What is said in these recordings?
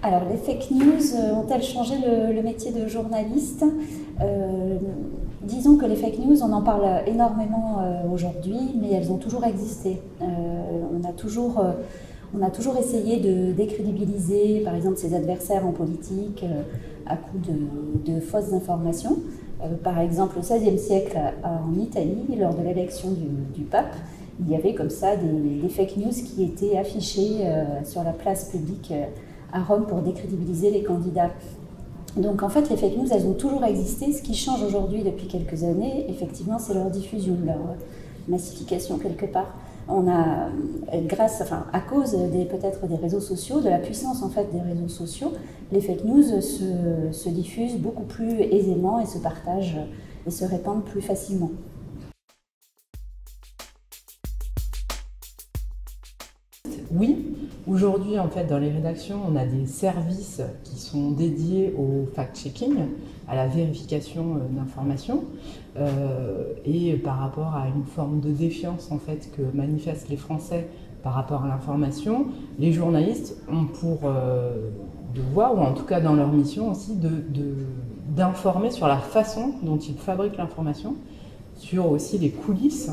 Alors, les fake news ont-elles changé le métier de journaliste? Disons que les fake news, on en parle énormément aujourd'hui, mais elles ont toujours existé. On a toujours essayé de décrédibiliser, par exemple, ses adversaires en politique à coup de fausses informations. Par exemple, au XVIe siècle, en Italie, lors de l'élection du pape, il y avait comme ça des fake news qui étaient affichées sur la place publique à Rome pour décrédibiliser les candidats. Donc en fait, les fake news, elles ont toujours existé. Ce qui change aujourd'hui depuis quelques années, effectivement, c'est leur diffusion, leur massification quelque part. On a, à cause peut-être des réseaux sociaux, de la puissance en fait des réseaux sociaux, les fake news se diffusent beaucoup plus aisément et se partagent et se répandent plus facilement. Oui, aujourd'hui en fait dans les rédactions on a des services qui sont dédiés au fact-checking, à la vérification d'informations et par rapport à une forme de défiance en fait que manifestent les Français par rapport à l'information, les journalistes ont pour devoir, ou en tout cas dans leur mission aussi, d'informer sur la façon dont ils fabriquent l'information, sur aussi les coulisses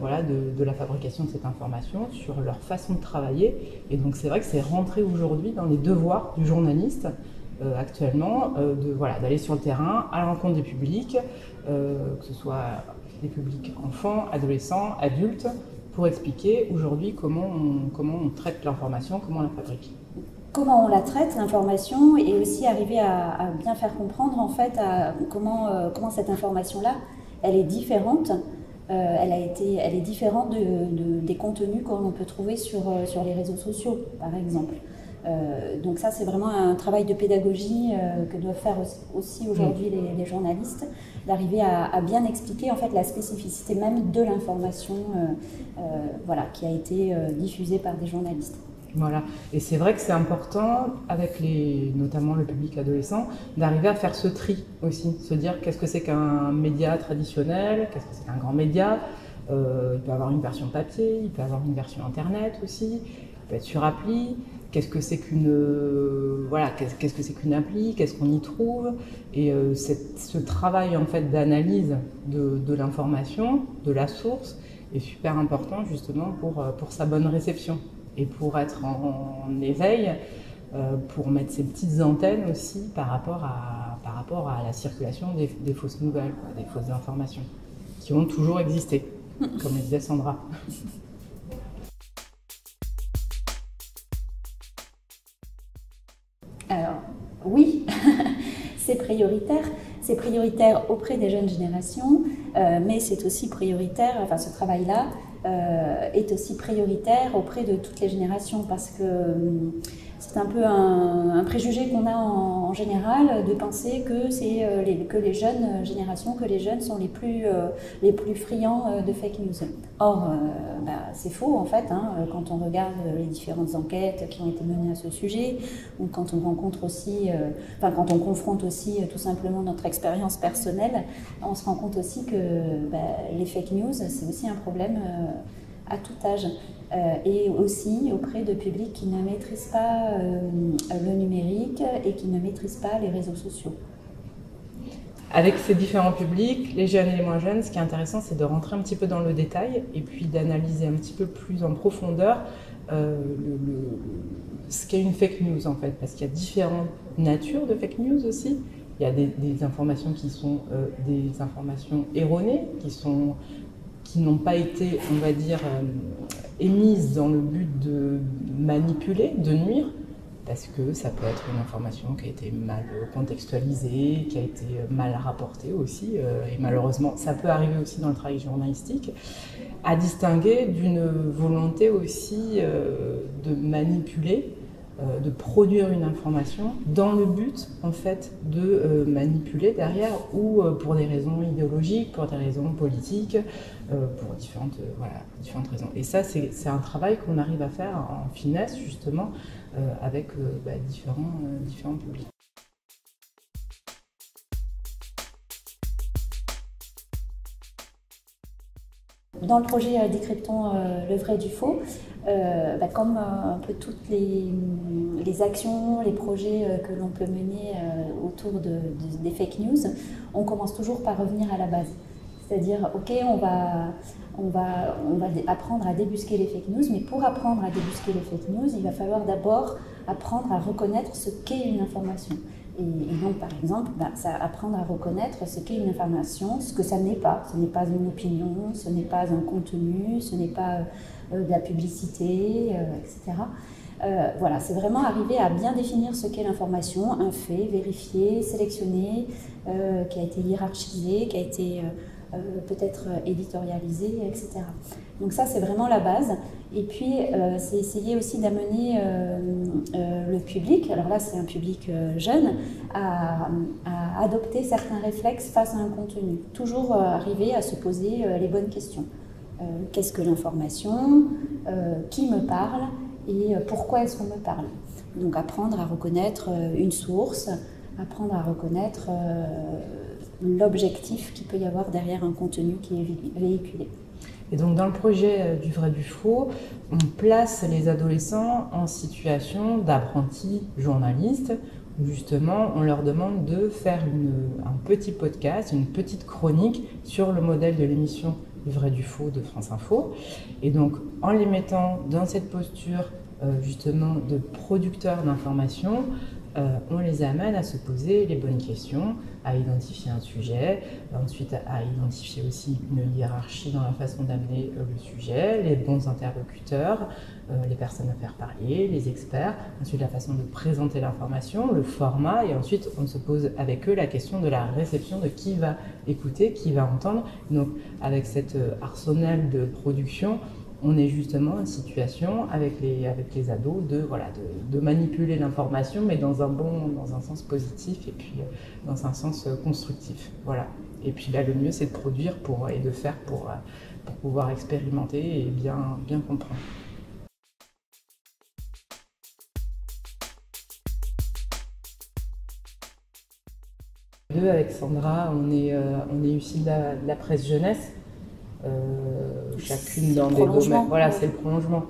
voilà, de la fabrication de cette information, sur leur façon de travailler. Et donc c'est vrai que c'est rentré aujourd'hui dans les devoirs du journaliste actuellement, voilà, d'aller sur le terrain à la rencontre des publics, que ce soit des publics enfants, adolescents, adultes, pour expliquer aujourd'hui comment on traite l'information, comment on la fabrique. Comment on la traite, l'information, et aussi arriver à bien faire comprendre en fait comment cette information-là, elle est différente. Elle est différente des contenus qu'on peut trouver sur les réseaux sociaux, par exemple. Donc ça, c'est vraiment un travail de pédagogie que doivent faire aussi aujourd'hui les journalistes, d'arriver à bien expliquer en fait la spécificité même de l'information voilà, qui a été diffusée par des journalistes. Voilà, et c'est vrai que c'est important, avec notamment le public adolescent, d'arriver à faire ce tri aussi, se dire qu'est-ce que c'est qu'un média traditionnel, qu'est-ce que c'est qu'un grand média. Il peut avoir une version papier, il peut avoir une version internet aussi, il peut être sur appli. Qu'est-ce que c'est qu'est-ce que c'est qu'une appli, qu'est-ce qu'on y trouve, et ce travail en fait d'analyse de l'information, de la source, est super important justement pour sa bonne réception. Et pour être en éveil, pour mettre ces petites antennes aussi par rapport à la circulation des fausses nouvelles, quoi, des fausses informations, qui ont toujours existé, comme le disait Sandra. Alors, oui, c'est prioritaire. C'est prioritaire auprès des jeunes générations, mais c'est aussi prioritaire, enfin ce travail-là est aussi prioritaire auprès de toutes les générations parce que c'est un peu un préjugé qu'on a en général de penser que c'est que les jeunes générations, que les jeunes sont les plus friands de fake news. Or, c'est faux en fait, hein, quand on regarde les différentes enquêtes qui ont été menées à ce sujet, ou quand on rencontre aussi, quand on confronte aussi tout simplement notre expérience personnelle, on se rend compte aussi que les fake news, c'est aussi un problème à tout âge. Et aussi auprès de publics qui ne maîtrisent pas le numérique et qui ne maîtrisent pas les réseaux sociaux. Avec ces différents publics, les jeunes et les moins jeunes, ce qui est intéressant, c'est de rentrer un petit peu dans le détail et puis d'analyser un petit peu plus en profondeur ce qu'est une fake news en fait, parce qu'il y a différentes natures de fake news aussi. Il y a des informations qui sont des informations erronées, qui n'ont pas été, on va dire, émises dans le but de manipuler, de nuire, parce que ça peut être une information qui a été mal contextualisée, qui a été mal rapportée aussi, et malheureusement ça peut arriver aussi dans le travail journalistique, à distinguer d'une volonté aussi de manipuler, de produire une information dans le but en fait de manipuler derrière, ou pour des raisons idéologiques, pour des raisons politiques, pour différentes raisons. Et ça c'est un travail qu'on arrive à faire en finesse justement avec différents publics. dans le projet Décryptons le vrai du faux, comme un peu toutes les actions, les projets que l'on peut mener autour des fake news, on commence toujours par revenir à la base. C'est-à-dire, ok, on va apprendre à débusquer les fake news, mais pour apprendre à débusquer les fake news, il va falloir d'abord apprendre à reconnaître ce qu'est une information. Et donc, par exemple, ça apprendre à reconnaître ce qu'est une information, ce que ça n'est pas. Ce n'est pas une opinion, ce n'est pas un contenu, ce n'est pas de la publicité, etc. Voilà, c'est vraiment arriver à bien définir ce qu'est l'information, un fait, vérifié, sélectionné, qui a été hiérarchisé, qui a été peut-être éditorialisé, etc. Donc ça, c'est vraiment la base. Et puis, c'est essayer aussi d'amener le public, alors là, c'est un public jeune, à adopter certains réflexes face à un contenu. Toujours arriver à se poser les bonnes questions. Qu'est-ce que l'information? Qui me parle? Et pourquoi est-ce qu'on me parle? Donc, apprendre à reconnaître une source, apprendre à reconnaître l'objectif qu'il peut y avoir derrière un contenu qui est véhiculé. Et donc dans le projet du vrai du faux, on place les adolescents en situation d'apprentis journalistes, où justement on leur demande de faire un petit podcast, une petite chronique sur le modèle de l'émission du vrai du faux de France Info. Et donc en les mettant dans cette posture justement de producteurs d'informations, on les amène à se poser les bonnes questions, à identifier un sujet, ensuite à identifier aussi une hiérarchie dans la façon d'amener le sujet, les bons interlocuteurs, les personnes à faire parler, les experts, ensuite la façon de présenter l'information, le format, et ensuite on se pose avec eux la question de la réception, de qui va écouter, qui va entendre. Donc avec cet arsenal de production, on est justement en situation avec les ados de manipuler l'information, mais dans un sens positif et puis dans un sens constructif. Voilà. Et puis là, le mieux, c'est de produire et de faire pour pouvoir expérimenter et bien comprendre. Avec Sandra, on est issus de la presse jeunesse. Chacune dans des domaines. Voilà, c'est le prolongement.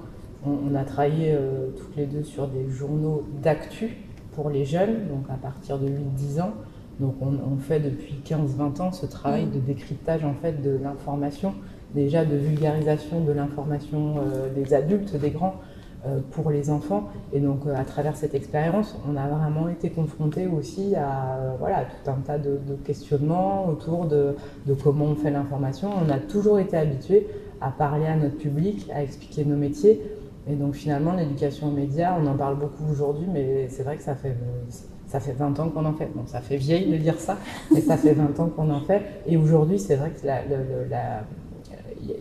On a travaillé toutes les deux sur des journaux d'actu pour les jeunes, donc à partir de 8-10 ans. Donc on fait depuis 15-20 ans ce travail de décryptage en fait de l'information, déjà de vulgarisation de l'information des adultes, des grands, pour les enfants. Et donc à travers cette expérience, on a vraiment été confrontés aussi à tout un tas de questionnements autour de comment on fait l'information. On a toujours été habitués à parler à notre public, à expliquer nos métiers. Et donc finalement, l'éducation aux médias, on en parle beaucoup aujourd'hui, mais c'est vrai que ça fait 20 ans qu'on en fait. Bon, ça fait vieille de dire ça, mais ça fait 20 ans qu'on en fait. Et aujourd'hui, c'est vrai qu'il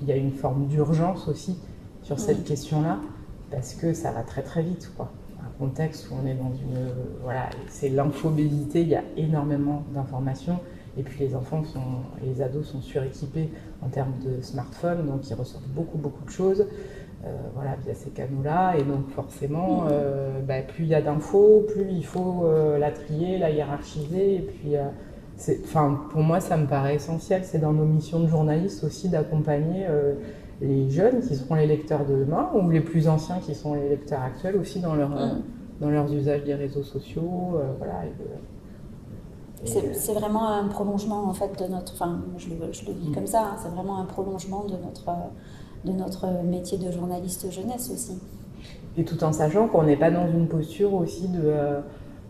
y a une forme d'urgence aussi sur cette question-là, parce que ça va très très vite, quoi. Un contexte où on est dans c'est l'infobésité, il y a énormément d'informations, et puis les ados sont suréquipés en termes de smartphones, donc ils reçoivent beaucoup de choses, via ces canaux-là, et donc forcément, plus il y a d'infos, plus il faut la trier, la hiérarchiser, et puis pour moi ça me paraît essentiel, c'est dans nos missions de journalistes aussi d'accompagner les jeunes qui seront les lecteurs de demain, ou les plus anciens qui sont les lecteurs actuels aussi dans leurs usages des réseaux sociaux. C'est vraiment un prolongement en fait de notre, je le vis comme ça, c'est vraiment un prolongement de notre métier de journaliste jeunesse aussi. Et tout en sachant qu'on n'est pas dans une posture aussi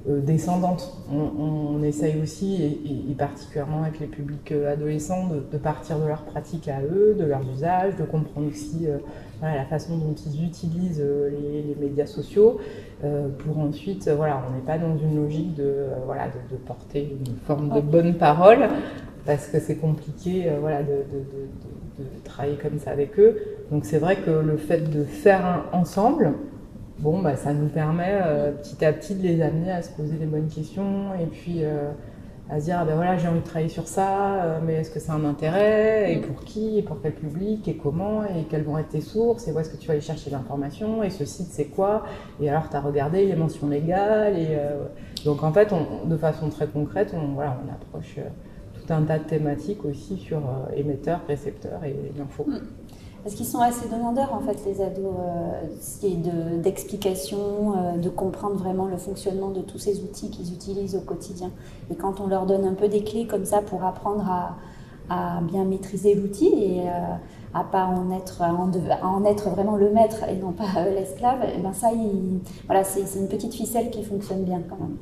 descendante. On essaye aussi, et particulièrement avec les publics adolescents, de partir de leurs pratiques à eux, de leurs usages, de comprendre aussi la façon dont ils utilisent les médias sociaux, pour ensuite, on n'est pas dans une logique de porter une forme de bonne parole, parce que c'est compliqué de travailler comme ça avec eux. Donc c'est vrai que le fait de faire ensemble, ça nous permet petit à petit de les amener à se poser les bonnes questions, et puis à se dire j'ai envie de travailler sur ça, mais est-ce que c'est un intérêt, et pour qui, et pour quel public, et comment, et quelles vont être tes sources, et où est-ce que tu vas aller chercher l'information, et ce site c'est quoi, et alors tu as regardé les mentions légales, et donc en fait de façon très concrète on approche tout un tas de thématiques aussi sur émetteurs, récepteurs et l'info. Parce qu'ils sont assez demandeurs, en fait, les ados, d'explications, de comprendre vraiment le fonctionnement de tous ces outils qu'ils utilisent au quotidien. Et quand on leur donne un peu des clés comme ça pour apprendre à bien maîtriser l'outil et à pas en être vraiment le maître et non pas l'esclave, et ben ça, voilà, c'est une petite ficelle qui fonctionne bien quand même.